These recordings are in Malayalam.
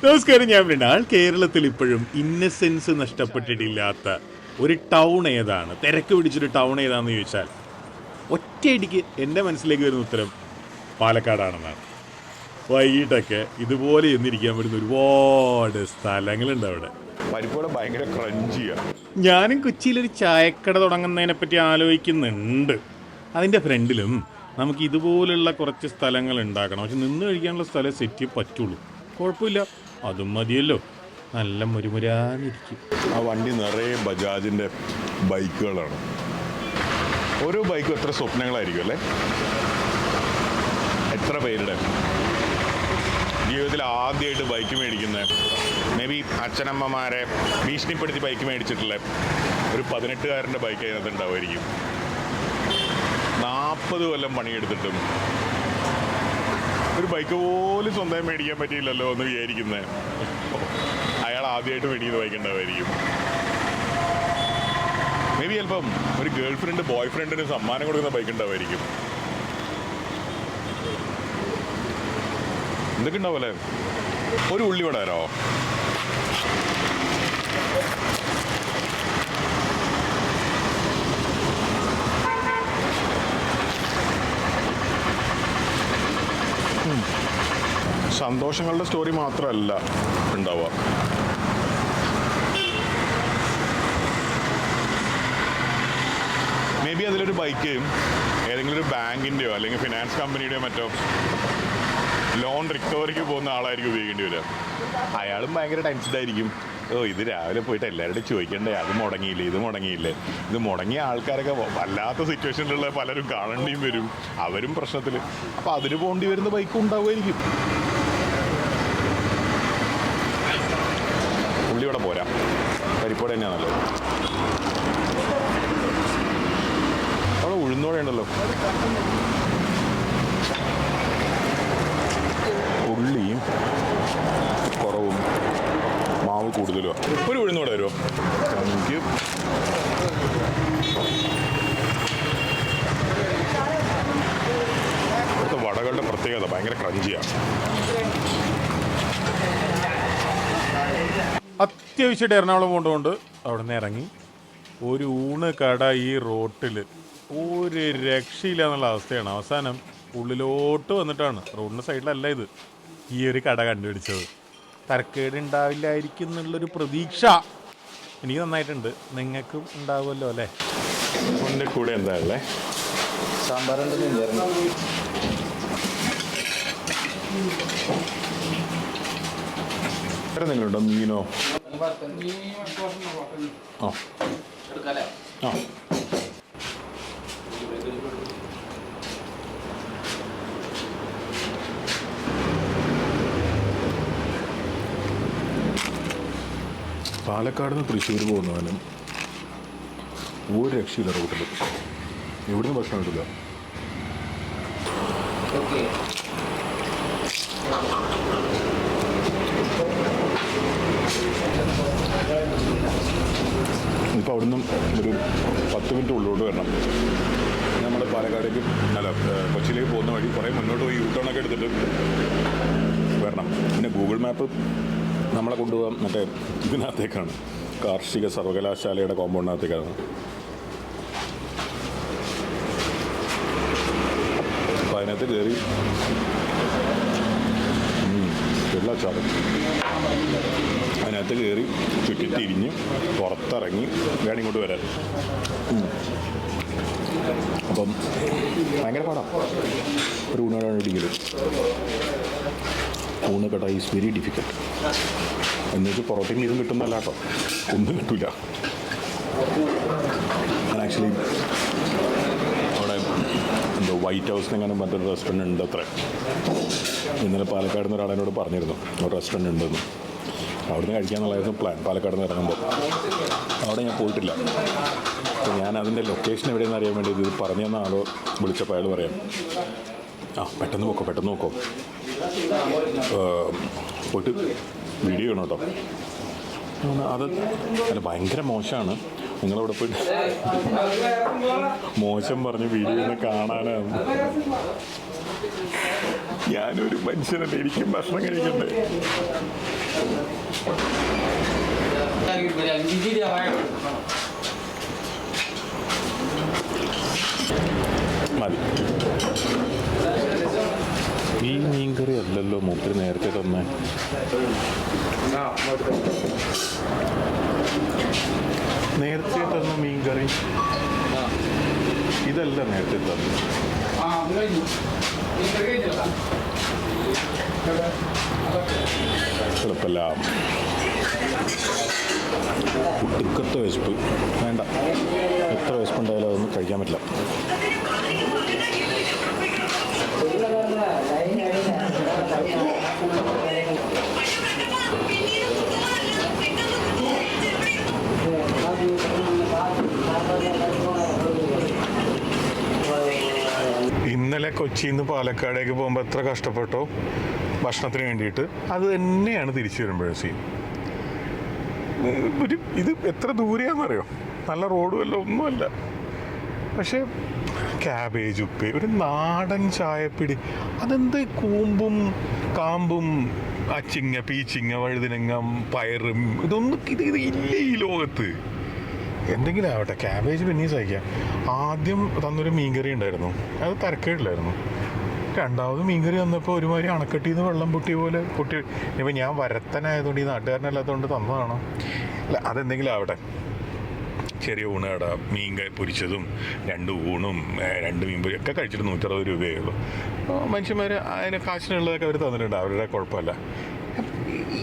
നമസ്കാരം, ഞാൻ മൃണാൾ. കേരളത്തിൽ ഇപ്പോഴും ഇന്നസെൻസ് നഷ്ടപ്പെട്ടിട്ടില്ലാത്ത ഒരു ടൗൺ ഏതാണ്, തിരക്ക് പിടിച്ചൊരു ടൗൺ ഏതാണെന്ന് ചോദിച്ചാൽ ഒറ്റയടിക്ക് എൻ്റെ മനസ്സിലേക്ക് വരുന്ന ഉത്തരം പാലക്കാടാണെന്നാണ്. വൈകിട്ടൊക്കെ ഇതുപോലെ എന്നിരിക്കാൻ പറ്റുന്ന ഒരുപാട് സ്ഥലങ്ങളുണ്ട് അവിടെ. പരിപ്പോടെ ഭയങ്കര ക്രഞ്ചിയാണ്. ഞാനും കൊച്ചിയിലൊരു ചായക്കട തുടങ്ങുന്നതിനെ പറ്റി ആലോചിക്കുന്നുണ്ട്. അതിൻ്റെ ഫ്രണ്ടിലും നമുക്ക് ഇതുപോലുള്ള കുറച്ച് സ്ഥലങ്ങൾ ഉണ്ടാക്കണം. പക്ഷെ നിന്ന് കഴിക്കാനുള്ള സ്ഥലം സെറ്റ് പറ്റുള്ളൂ. കുഴപ്പമില്ല, അതും മതിയല്ലോ. നല്ല മുരുമുരാന്നിരിക്കും. ആ വണ്ടി നിറയെ ബജാജിൻ്റെ ബൈക്കുകളാണ്. ഓരോ ബൈക്കും എത്ര സ്വപ്നങ്ങളായിരിക്കും അല്ലേ? എത്ര പേരുടെ ജീവിതത്തിൽ ആദ്യമായിട്ട് ബൈക്ക് മേടിക്കുന്നത്, മേ ബി അച്ഛനമ്മമാരെ ഭീഷണിപ്പെടുത്തി ബൈക്ക് മേടിച്ചിട്ടുള്ള ഒരു 18കാരൻ്റെ ബൈക്ക് അതിനകത്ത് ഉണ്ടാവുമായിരിക്കും. 40 കൊല്ലം പണിയെടുത്തിട്ടും ഒരു ബൈക്ക് പോലും സ്വന്തം മേടിക്കാൻ പറ്റിയില്ലല്ലോ എന്ന് വിചാരിക്കുന്നത് അയാൾ ആദ്യമായിട്ട് മേടിക്കുന്ന ബൈക്ക് ഉണ്ടാവുമായിരിക്കും. മേ ബി ചിലപ്പം ഒരു ഗേൾ ഫ്രണ്ട് ബോയ് ഫ്രണ്ടിന് സമ്മാനം കൊടുക്കുന്ന ബൈക്ക് ഉണ്ടാവുമായിരിക്കും. എന്തൊക്കെ ഉണ്ടാവുമല്ലേ? ഒരു ഉള്ളി വട തരാമോ? സന്തോഷങ്ങളുടെ സ്റ്റോറി മാത്രമല്ല ഉണ്ടാവുക. മേ ബി അതിലൊരു ബൈക്ക് ഏതെങ്കിലും ഒരു ബാങ്കിൻ്റെയോ അല്ലെങ്കിൽ ഫിനാൻസ് കമ്പനിയുടെയോ മറ്റോ ലോൺ റിക്കവറിക്ക് പോകുന്ന ആളായിരിക്കും ഉപയോഗിക്കേണ്ടി വരിക. അയാളും ഭയങ്കര ടെൻസ്ഡ് ആയിരിക്കും. ഇത് രാവിലെ പോയിട്ട് എല്ലാവരോടും ചോദിക്കണ്ടേ, അത് മുടങ്ങിയില്ലേ, ഇത് മുടങ്ങിയില്ലേ. ഇത് മുടങ്ങിയ ആൾക്കാരൊക്കെ വല്ലാത്ത സിറ്റുവേഷനിലുള്ള പലരും കാണേണ്ടിയും വരും, അവരും പ്രശ്നത്തിൽ. അപ്പോൾ അതിന് പോകേണ്ടി വരുന്ന ബൈക്കും ഉണ്ടാവുമായിരിക്കും. ഉള്ളിയോടെ പോരാ, പരിപ്പോടെ തന്നെയാണ് നല്ലത്. അവിടെ ഉഴുന്നോടെ ഉണ്ടല്ലോ. ഉള്ളിയും കുറവും മാവ് കൂടുതലുമാണ്. ഒരു ഉഴുന്നോടെ വരുമോ? എനിക്ക് ഇവിടുത്തെ വടകളുടെ പ്രത്യേകത ഭയങ്കര ക്രഞ്ചിയാണ്. അത്യാവശ്യമായിട്ട് എറണാകുളം കൊണ്ടുകൊണ്ട് അവിടെ നിന്ന് ഇറങ്ങി ഒരു ഊണ് കട ഈ റോട്ടിൽ ഒരു രക്ഷയില്ല എന്നുള്ള അവസ്ഥയാണ്. അവസാനം ഉള്ളിലോട്ട് വന്നിട്ടാണ്, റോഡിൻ്റെ സൈഡിലല്ല ഇത്, ഈ ഒരു കട കണ്ടുപിടിച്ചത്. തരക്കേട് ഉണ്ടാവില്ലായിരിക്കും എന്നുള്ളൊരു പ്രതീക്ഷ എനിക്ക് നന്നായിട്ടുണ്ട്. നിങ്ങൾക്കും ഉണ്ടാവുമല്ലോ അല്ലേ? അതിൻ്റെ കൂടെ എന്താ അല്ലേ? സാമ്പാറുണ്ട്. വേറെ എന്തെങ്കിലും മീനോ? ആ ആ പാലക്കാട് നിന്ന് തൃശ്ശൂർ പോകുന്നവനും ഒരു രക്ഷയില്ല റൂട്ടിൽ. എവിടുന്ന് ഭക്ഷണം കിട്ടില്ല. ഇപ്പോൾ അവിടുന്ന് ഒരു 10 മിനിറ്റ് ഉള്ളിലോട്ട് വരണം. നമ്മൾ പാലക്കാടേക്ക് അല്ല കൊച്ചിയിലേക്ക് പോകുന്ന വഴി കുറേ മുന്നോട്ട് പോയി യൂട്ടേണൊക്കെ എടുത്തിട്ട് വരണം. പിന്നെ ഗൂഗിൾ മാപ്പ് നമ്മളെ കൊണ്ടുപോകാൻ മറ്റേ ഇതിനകത്തേക്കാണ്, കാർഷിക സർവകലാശാലയുടെ കോമ്പൗണ്ടിനകത്തേക്കാണ്. അപ്പോൾ അതിനകത്ത് കയറി വെള്ളച്ചാട്ടം, അതിനകത്ത് കയറി ചുറ്റി തിരിഞ്ഞ് പുറത്തിറങ്ങി വേണം ഇങ്ങോട്ട് വരാൻ. അപ്പം ഭയങ്കര പാടാണ് ഒരു ഊണാണ് ഇടിക്കൽ. ഊണ് കട ഈസ് വെരി ഡിഫിക്കൽട്ട്. എന്നുവെച്ചാൽ പൊറോട്ടയും മീനും കിട്ടുന്നല്ല കേട്ടോ, ഒന്നും കിട്ടില്ല. ഞാൻ ആക്ച്വലി അവിടെ എന്തോ വൈറ്റ് ഹൗസിന് എങ്ങനെ മറ്റൊരു റെസ്റ്റോറൻറ്റ് ഉണ്ട് അത്ര. ഇന്നലെ പാലക്കാട് നിന്ന് ഒരാളെന്നോട് പറഞ്ഞിരുന്നു ഒരു റെസ്റ്റോറൻറ്റ് ഉണ്ടെന്ന്. അവിടുന്ന് കഴിക്കാമെന്നുള്ളതായിരുന്നു പ്ലാൻ. പാലക്കാട് നിന്ന് ഇറങ്ങുമ്പോൾ അവിടെ ഞാൻ പോയിട്ടില്ല. അപ്പോൾ ഞാൻ അതിൻ്റെ ലൊക്കേഷൻ എവിടെയെന്ന് അറിയാൻ വേണ്ടി ഇത് പറഞ്ഞു തന്ന ആളോ വിളിച്ചപ്പോൾ അയാൾ പറയാം, പെട്ടെന്ന് നോക്കോ പോയിട്ട് വീഡിയോ ചെയ്യണം കേട്ടോ. അത് അല്ല, ഭയങ്കര മോശമാണ്. നിങ്ങളവിടെ പോയിട്ട് മോശം പറഞ്ഞ് വീഡിയോ കാണാനാണ്. ഞാനൊരു മനുഷ്യനല്ലേ, എനിക്കും ഭക്ഷണം കഴിക്കണ്ടേ. മതി. ഈ മീൻകറി അല്ലല്ലോ മൂപ്പര് നേരത്തെ തന്നെ. നേരത്തെ തന്ന മീൻകറി ഇതല്ല നേരത്തെ തന്നെ. കുഴപ്പമില്ല. ഒടുക്കത്തെ വിശപ്പ് വേണ്ട. എത്ര വിശപ്പുണ്ടായാലും അതൊന്നും കഴിക്കാൻ പറ്റില്ല. ഇന്നലെ കൊച്ചിയിൽ നിന്ന് പാലക്കാടേക്ക് പോകുമ്പോൾ എത്ര കഷ്ടപ്പെട്ടോ ഭക്ഷണത്തിന് വേണ്ടിയിട്ട്, അത് തന്നെയാണ് തിരിച്ചു വരുമ്പോഴും സീൻ. ഇത് എത്ര ദൂരെയാണെന്നറിയോ? നല്ല റോഡും അല്ല, ഒന്നുമല്ല. പക്ഷേ ക്യാബേജ് ഉപ്പേ, ഒരു നാടൻ ചായപ്പിടി, അതെന്ത് കൂമ്പും കാമ്പും അച്ചിങ്ങ പീച്ചിങ്ങ വഴുതിനങ്ങ പയറും ഇതൊന്നും ഇത് ഇല്ല ഈ ലോകത്ത്. എന്തെങ്കിലും ആവട്ടെ, ക്യാബേജ് പിന്നെയും സഹിക്കാം. ആദ്യം തന്നൊരു മീൻകറി ഉണ്ടായിരുന്നു, അത് തരക്കേടില്ലായിരുന്നു. രണ്ടാമത് മീൻകറി വന്നപ്പോൾ ഒരുമാതിരി അണക്കെട്ടിൽ നിന്ന് വെള്ളം പൊട്ടിയ പോലെ പൊട്ടി. ഇപ്പം ഞാൻ വരത്തനായതുകൊണ്ട്, ഈ നാട്ടുകാരനല്ലാത്തതുകൊണ്ട് തന്നതാണോ? അല്ല, അതെന്തെങ്കിലും ആവട്ടെ. ചെറിയ ഊണ് കട, മീൻ പൊരിച്ചതും 2 ഊണും 2 മീൻ പൊരി ഒക്കെ കഴിച്ചിട്ട് 160 രൂപയേ ഉള്ളൂ. മനുഷ്യന്മാർ അതിന് കാശിനുള്ളതൊക്കെ അവർ തന്നിട്ടുണ്ട്, അവരുടെ കുഴപ്പമില്ല.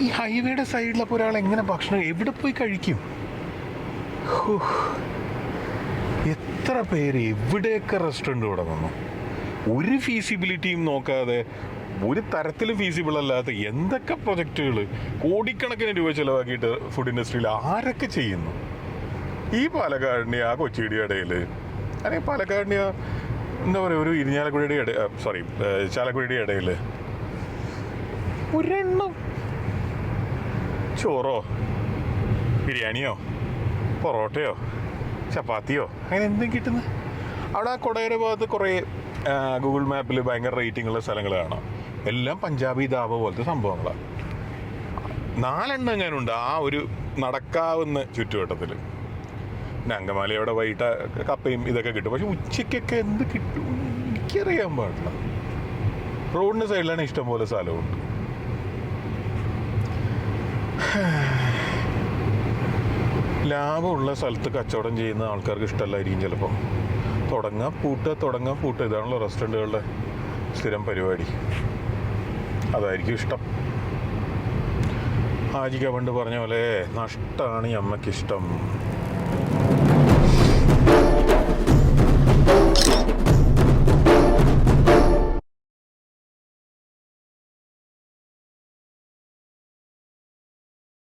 ഈ ഹൈവേയുടെ സൈഡിലപ്പോൾ ഒരാൾ എങ്ങനെ ഭക്ഷണം എവിടെ പോയി കഴിക്കും? എത്ര പേര് എവിടെയൊക്കെ റെസ്റ്റോറൻറ്റ് തുടങ്ങുന്നു, ഒരു ഫീസിബിലിറ്റിയും നോക്കാതെ, ഒരു തരത്തിലും ഫീസിബിൾ അല്ലാത്ത എന്തൊക്കെ പ്രൊജക്റ്റുകൾ കോടിക്കണക്കിന് രൂപ ചിലവാക്കിയിട്ട് ഫുഡ് ഇൻഡസ്ട്രിയിൽ ആരൊക്കെ ചെയ്യുന്നു? ഈ പാലക്കാടിൻ്റെ ആ കൊച്ചിയുടെ ഇടയിൽ, അല്ലെങ്കിൽ പാലക്കാടിൻ്റെ എന്താ പറയുക, ഒരു ഇരിഞ്ഞാലക്കുടിയുടെ ചാലക്കുടിയുടെ ഇടയിൽ ഒരെണ്ണം ചോറോ ബിരിയാണിയോ പൊറോട്ടയോ ചപ്പാത്തിയോ അങ്ങനെ എന്തും കിട്ടുന്നത്? അവിടെ ആ കൊടകര ഭാഗത്ത് കുറേ ഗൂഗിൾ മാപ്പിൽ ഭയങ്കര റേറ്റിംഗ് ഉള്ള സ്ഥലങ്ങൾ കാണാം. എല്ലാം പഞ്ചാബി ധാബ പോലത്തെ സംഭവങ്ങളാണ്. 4 എണ്ണം എങ്ങാനുണ്ട് ആ ഒരു നടക്കാവുന്ന ചുറ്റുവട്ടത്തിൽ. പിന്നെ അങ്കമാലി അവിടെ വൈകിട്ട് കപ്പയും ഇതൊക്കെ കിട്ടും. പക്ഷെ ഉച്ചയ്ക്കൊക്കെ എന്ത് കിട്ടും എനിക്കറിയാൻ പാടില്ല. റോഡിൻ്റെ സൈഡിലാണ് ഇഷ്ടംപോലെ സ്ഥലമുണ്ട്. ലാഭമുള്ള സ്ഥലത്ത് കച്ചവടം ചെയ്യുന്ന ആൾക്കാർക്ക് ഇഷ്ടമല്ലായിരിക്കും ചിലപ്പോൾ. തുടങ്ങാൻ പൂട്ടുക ഇതാണല്ലോ റെസ്റ്റോറൻറ്റുകളുടെ സ്ഥിരം പരിപാടി. അതായിരിക്കും ഇഷ്ടം. ആജിക പണ്ട് പറഞ്ഞ പോലെ നഷ്ടമാണ് ഈ അമ്മയ്ക്കിഷ്ടം.